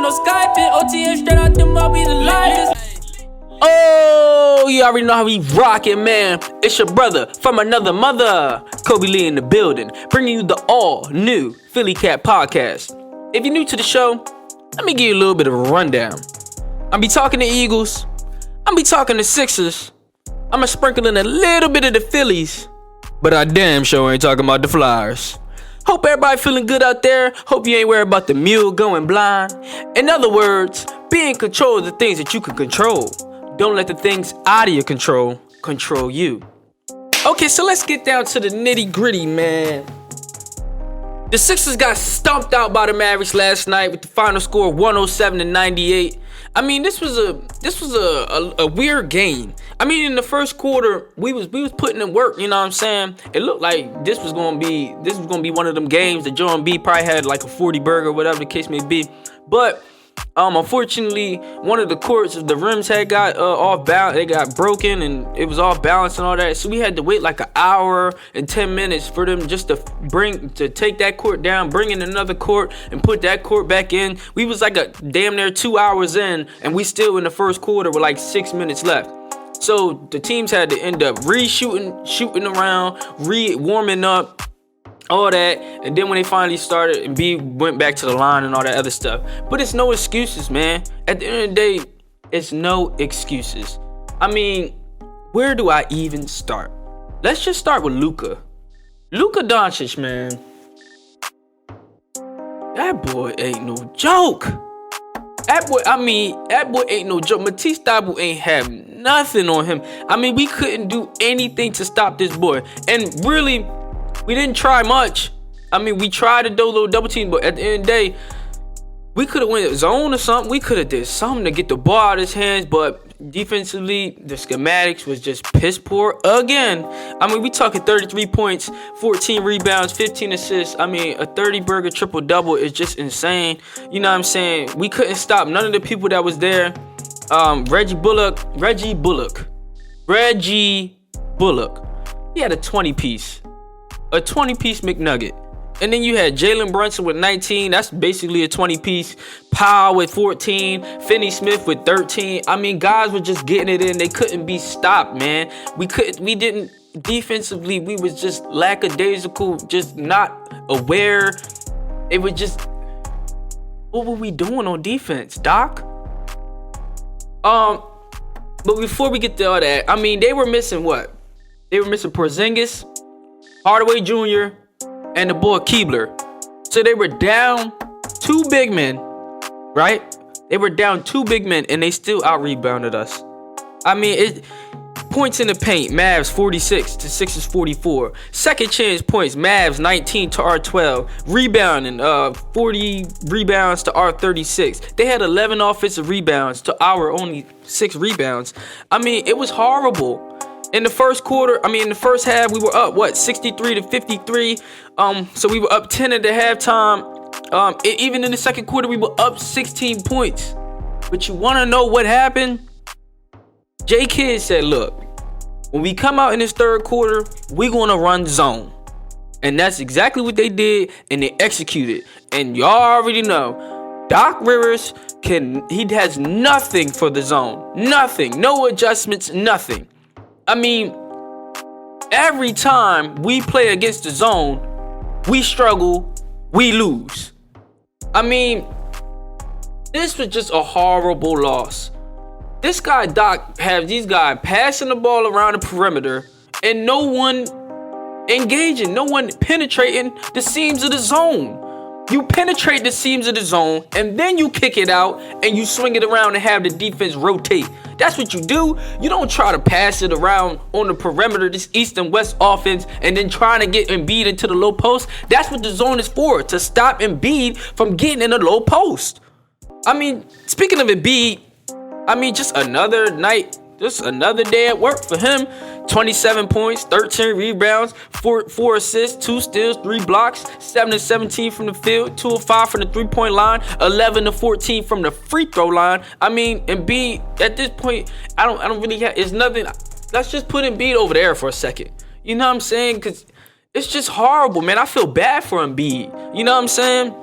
no Skyping. OTM straight out them, I'll be the livest. Oh, you already know how we rockin', man. It's your brother from another mother, Kobe Lee in the building, bringing you the all-new Philly Cat podcast. If you're new to the show, let me give you a little bit of a rundown. I'll be talking to Eagles. I'll be talking to Sixers. I'm sprinkle in a little bit of the Phillies, but I damn sure ain't talking about the Flyers. Hope everybody feeling good out there. Hope you ain't worried about the mule going blind. In other words, be in control of the things that you can control. Don't let the things out of your control you. Okay, so let's get down to the nitty gritty, man. The Sixers got stomped out by the Mavericks last night with the final score 107-98. I mean, this was a weird game. I mean, in the first quarter, we was putting in work. You know what I'm saying? It looked like this was gonna be one of them games that Joe Embiid probably had like a 40 burger, whatever the case may be. But unfortunately, one of the courts, the rims had got off balance. They got broken, and it was off balance and all that. So we had to wait like an hour and 10 minutes for them just to take that court down, bring in another court, and put that court back in. We was like a damn near 2 hours in, and we still in the first quarter with like 6 minutes left. So the teams had to end up shooting around, warming up, all that, and then when they finally started, and B went back to the line and all that other stuff. But it's no excuses, man. At the end of the day, it's no excuses. I mean, where do I even start? Let's just start with Luka Doncic, man. That boy ain't no joke. That boy ain't no joke. Matisse Thybulle ain't have nothing on him. I mean, we couldn't do anything to stop this boy. And really, we didn't try much. I mean, we tried to do a little double team, but at the end of the day, we could have went zone or something. We could have did something to get the ball out of his hands, but defensively, the schematics was just piss poor again. I mean, we talking 33 points, 14 rebounds, 15 assists. I mean, a 30-burger triple-double is just insane. You know what I'm saying? We couldn't stop none of the people that was there. Reggie Bullock. He had a 20-piece. A 20-piece McNugget. And then you had Jalen Brunson with 19. That's basically a 20-piece. Powell with 14. Finney Smith with 13. I mean, guys were just getting it in. They couldn't be stopped, man. We didn't defensively. We was just lackadaisical, just not aware. It was just, what were we doing on defense, Doc? But before we get to all that, I mean, they were missing what? They were missing Porzingis, Hardaway Jr., and the boy Keebler. So they were down 2 big men, right? They were down 2 big men, and they still out-rebounded us. I mean, points in the paint, Mavs 46 to Sixers 44. Second chance points, Mavs 19 to our 12. Rebounding, 40 rebounds to our 36. They had 11 offensive rebounds to our only 6 rebounds. I mean, it was horrible. In the first half, we were up, 63 to 53. So we were up 10 at the halftime. Even in the second quarter, we were up 16 points. But you want to know what happened? J. Kidd said, look, when we come out in this third quarter, we're going to run zone. And that's exactly what they did, and they executed. And y'all already know, Doc Rivers, he has nothing for the zone. Nothing. No adjustments, nothing. I mean, every time we play against the zone, we struggle, we lose. I mean, this was just a horrible loss. This guy, Doc, have these guys passing the ball around the perimeter and no one engaging, no one penetrating the seams of the zone. You penetrate the seams of the zone, and then you kick it out, and you swing it around and have the defense rotate. That's what you do. You don't try to pass it around on the perimeter, this east and west offense, and then trying to get Embiid into the low post. That's what the zone is for, to stop Embiid from getting in the low post. I mean, speaking of Embiid, just another night, just another day at work for him. 27 points, 13 rebounds, 4 assists, 2 steals, 3 blocks, 7 of 17 from the field, 2 of 5 from the 3-point line, 11 of 14 from the free throw line. I mean, Embiid, at this point, I don't really have, it's nothing. Let's just put Embiid over there for a second. You know what I'm saying? Because it's just horrible, man. I feel bad for Embiid. You know what I'm saying?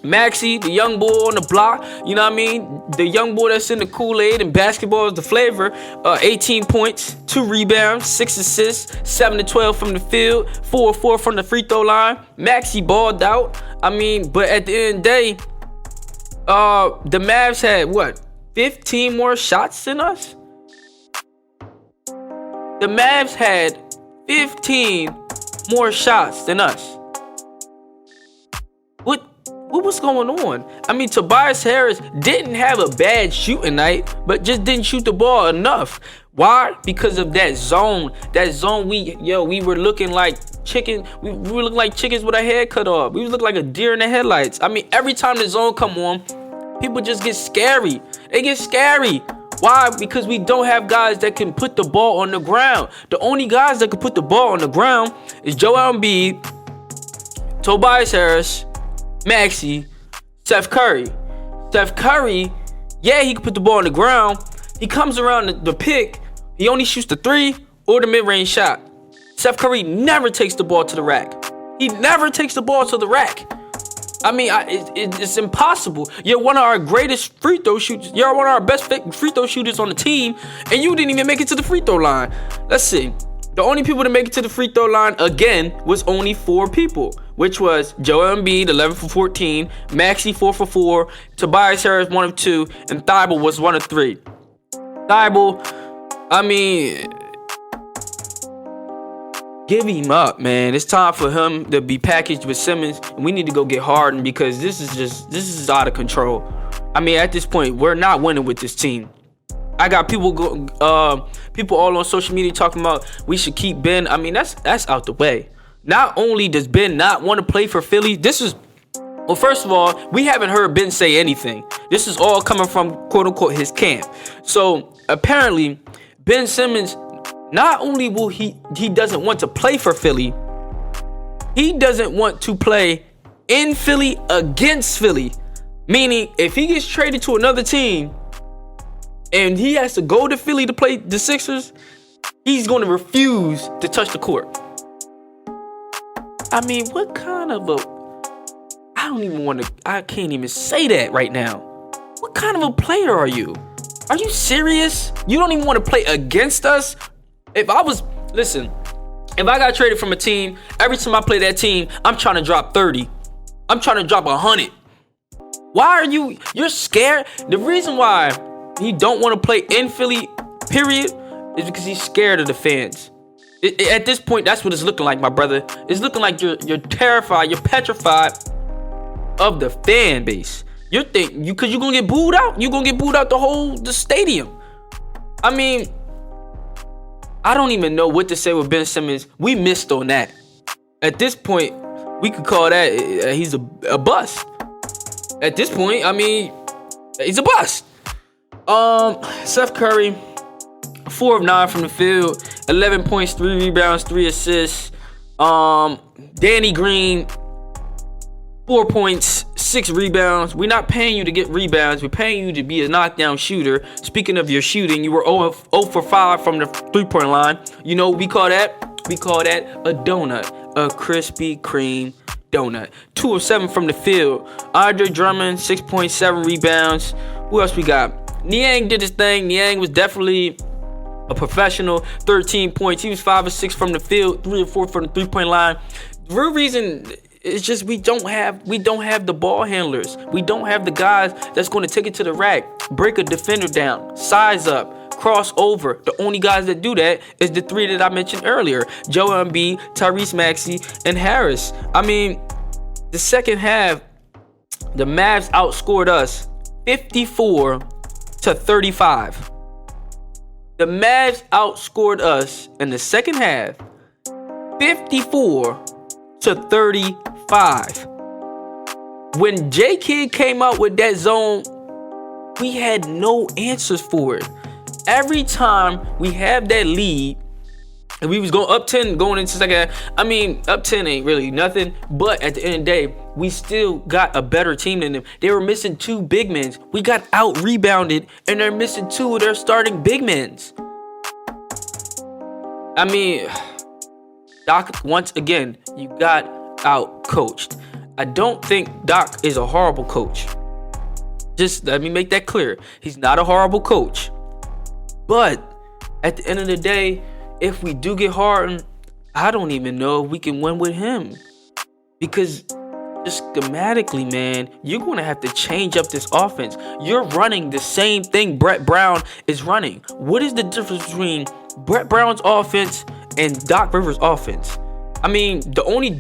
Maxey, the young boy on the block, you know what I mean? The young boy that's in the Kool-Aid and basketball is the flavor. 18 points, 2 rebounds, 6 assists, 7 to 12 from the field, 4 of 4 from the free throw line. Maxey balled out. I mean, but at the end of the day, the Mavs had what? 15 more shots than us? The Mavs had 15 more shots than us. What was going on? I mean, Tobias Harris didn't have a bad shooting night, but just didn't shoot the ball enough. Why? Because of that zone. That zone, we were looking like chicken. We were looking like chickens with our head cut off. We was looking like a deer in the headlights. I mean, every time the zone come on, people just get scary. They get scary. Why? Because we don't have guys that can put the ball on the ground. The only guys that can put the ball on the ground is Joel Embiid, Tobias Harris, Maxey, Steph Curry. Steph Curry, yeah, he can put the ball on the ground. He comes around the pick. He only shoots the 3 or the mid-range shot. Steph Curry never takes the ball to the rack. He never takes the ball to the rack. I mean, it's impossible. You're one of our greatest free throw shooters. You're one of our best free throw shooters on the team, and you didn't even make it to the free throw line. Let's see. The only people to make it to the free throw line again was only 4 people, which was Joel Embiid, 11 for 14, Maxey, 4 for 4, Tobias Harris, 1 of 2, and Thibault was 1 of 3. Thibault, I mean, give him up, man. It's time for him to be packaged with Simmons, and we need to go get Harden because this is out of control. I mean, at this point, we're not winning with this team. I got people all on social media talking about we should keep Ben. I mean, that's out the way. Not only does Ben not want to play for Philly, well, first of all, we haven't heard Ben say anything. This is all coming from quote unquote his camp. So apparently, Ben Simmons, not only will he doesn't want to play for Philly, he doesn't want to play in Philly against Philly. Meaning, if he gets traded to another team and he has to go to Philly to play the Sixers, he's going to refuse to touch the court. I mean, what kind of I can't even say that right now. What kind of a player are you? Are you serious? You don't even want to play against us? If I got traded from a team, every time I play that team, I'm trying to drop 30. I'm trying to drop 100. Why are you're scared? The reason why he don't want to play in Philly, period, is because he's scared of the fans. At this point, that's what it's looking like, my brother. It's looking like you're terrified, you're petrified of the fan base. Because you're gonna get booed out. You're gonna get booed out the stadium. I mean, I don't even know what to say with Ben Simmons. We missed on that. At this point, we could call that he's a bust. At this point, I mean, he's a bust. Steph Curry, 4 of 9 from the field, 11 points, 3 rebounds, 3 assists. Danny Green, 4 points, 6 rebounds. We're not paying you to get rebounds. We're paying you to be a knockdown shooter. Speaking of your shooting, you were 0 for 5 from the 3-point line. You know what we call that? We call that a donut, a Krispy Kreme donut. 2 of 7 from the field. Andre Drummond, 6.7 rebounds. Who else we got? Niang did his thing. Niang was definitely a professional. 13 points. He was 5 of 6 from the field, 3 of 4 from the 3-point line. The real reason is just we don't have the ball handlers. We don't have the guys that's going to take it to the rack, break a defender down, size up, cross over. The only guys that do that is the 3 that I mentioned earlier: Joel Embiid, Tyrese Maxey, and Harris. I mean, the second half, the Mavs outscored us 54-35. The Mavs outscored us in the second half 54-35. When J Kidd came out with that zone, we had no answers for it. Every time we have that lead, and we was going up 10 going into second half. I mean, up 10 ain't really nothing, but at the end of the day, we still got a better team than them. They were missing 2 big men. We got out rebounded, and they're missing 2 of their starting big men. I mean, Doc, once again, you got out coached. I don't think Doc is a horrible coach. Just let me make that clear. He's not a horrible coach. But at the end of the day, if we do get Harden, I don't even know if we can win with him. Because just schematically, man, you're going to have to change up this offense. You're running the same thing Brett Brown is running. What is the difference between Brett Brown's offense and Doc Rivers' offense? I mean, the only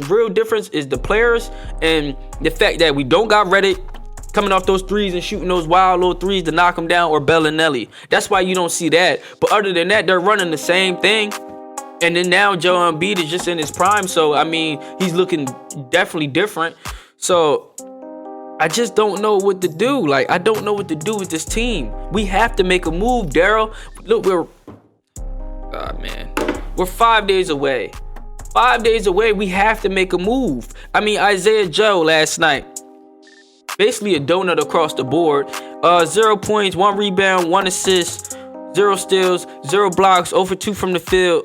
real difference is the players and the fact that we don't got Reddick coming off those threes and shooting those wild little threes to knock them down, or Bellinelli. That's why you don't see that. But other than that, they're running the same thing. And then now Joel Embiid is just in his prime. So, I mean, he's looking definitely different. So, I just don't know what to do. Like, I don't know what to do with this team. We have to make a move, Daryl. Look, we're 5 days away. 5 days away, we have to make a move. I mean, Isaiah Joe last night, basically a donut across the board. 0 points, 1 rebound, 1 assist, 0 steals, 0 blocks, 0 for 2 from the field,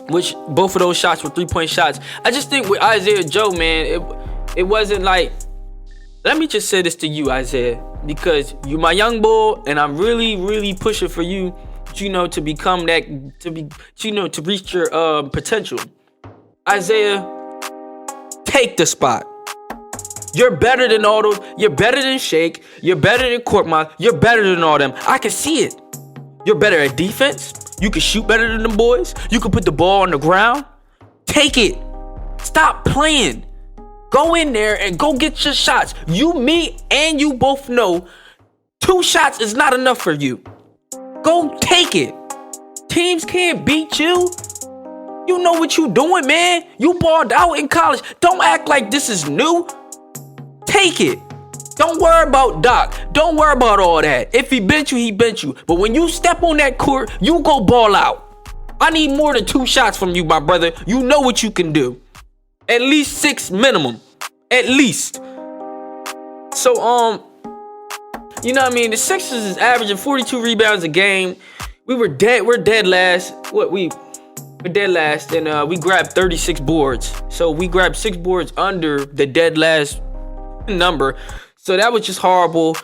which both of those shots were 3-point shots. I just think with Isaiah Joe, man, it wasn't like, let me just say this to you, Isaiah, because you're my young bull, and I'm really, really pushing for you, to become that, to reach your potential. Isaiah, take the spot. You're better than all those. You're better than Shake. You're better than Korkmaz. You're better than all them. I can see it. You're better at defense. You can shoot better than them boys. You can put the ball on the ground. Take it. Stop playing. Go in there and go get your shots. You, me, and you both know 2 shots is not enough for you. Go take it. Teams can't beat you. You know what you doing, man. You balled out in college. Don't act like this is new. Take it. Don't worry about Doc. Don't worry about all that. If he bench you, he bench you. But when you step on that court, you go ball out. I need more than 2 shots from you, my brother. You know what you can do. At least 6 minimum. At least. So, you know what I mean? The Sixers is averaging 42 rebounds a game. We're dead last. We're dead last, and we grabbed 36 boards. So we grabbed 6 boards under the dead last number. So that was just horrible.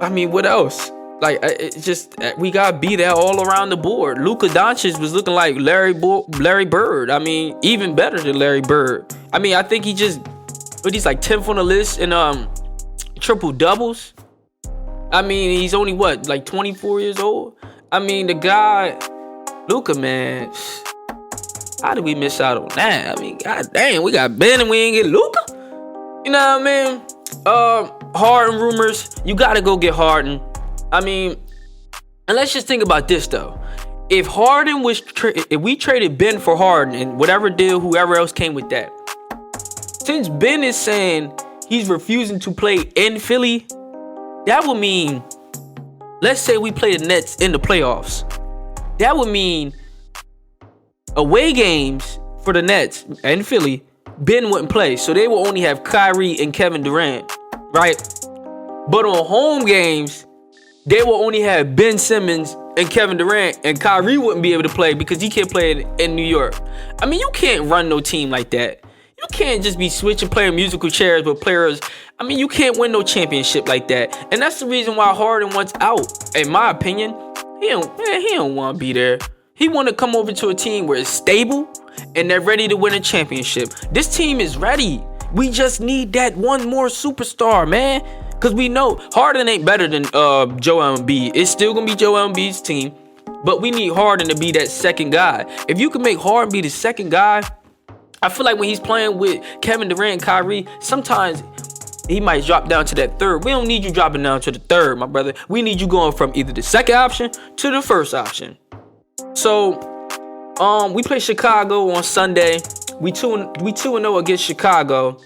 I mean, what else? Like, it's just, we got beat out all around the board. Luka Doncic was looking like Larry Bird. I mean, even better than Larry Bird. I mean, I think he's like 10th on the list in triple doubles. I mean, he's only like 24 years old. I mean, the guy, Luka, man, how did we miss out on that? I mean, god damn, we got Ben and we ain't get Luka. You know what I mean? Harden rumors. You gotta go get Harden. I mean, and let's just think about this though. If Harden was, if we traded Ben for Harden and whatever deal, whoever else came with that, since Ben is saying he's refusing to play in Philly, that would mean, let's say we play the Nets in the playoffs. That would mean away games for the Nets and Philly, Ben wouldn't play. So they will only have Kyrie and Kevin Durant, right? But on home games, they will only have Ben Simmons and Kevin Durant, and Kyrie wouldn't be able to play because he can't play in New York. I mean, you can't run no team like that. You can't just be switching playing musical chairs with players. I mean, you can't win no championship like that. And that's the reason why Harden wants out. In my opinion, he don't want to be there. He want to come over to a team where it's stable and they're ready to win a championship. This team is ready. We just need that one more superstar, man. Because we know Harden ain't better than Joel Embiid. It's still going to be Joel Embiid's team. But we need Harden to be that second guy. If you can make Harden be the second guy, I feel like when he's playing with Kevin Durant and Kyrie, sometimes he might drop down to that third. We don't need you dropping down to the third, my brother. We need you going from either the second option to the first option. So, we play Chicago on Sunday. We 2-0 against Chicago.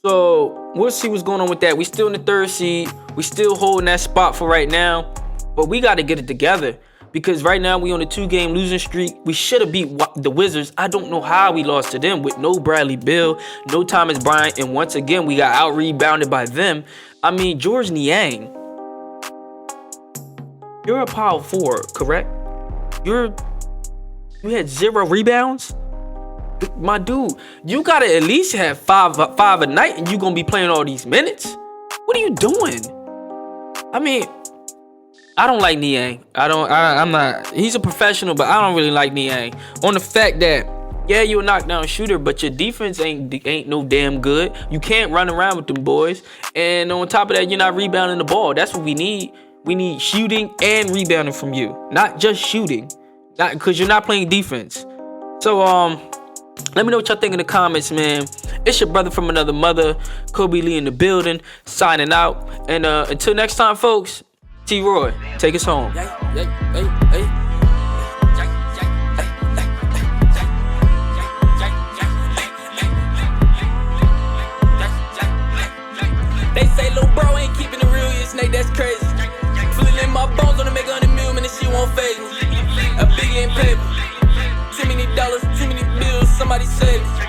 So, we'll see what's going on with that. We still in the 3rd seed. We still holding that spot for right now. But we got to get it together. Because right now we on a 2-game losing streak. We should have beat the Wizards. I don't know how we lost to them with no Bradley Beal, no Thomas Bryant, and once again we got out-rebounded by them. I mean, George Niang, you're a power forward, correct? You had 0 rebounds? my dude, you gotta at least have five a night, and you gonna be playing all these minutes. What are you doing? I mean, I don't like Niang. I'm not. He's a professional, but I don't really like Niang. On the fact that, yeah, you're a knockdown shooter, but your defense ain't no damn good. You can't run around with them boys. And on top of that, you're not rebounding the ball. That's what we need. We need shooting and rebounding from you, not just shooting. Not because you're not playing defense. So let me know what y'all think in the comments, man. It's your brother from another mother, Kobe Lee in the building, signing out. And until next time, folks, T-Roy, take us home. They say lil' bro ain't keeping it real, you snake, that's crazy. Feeling in my bones, wanna make 100 million, and she won't phase me. A biggie in paper, too many dollars, too many bills, somebody save me.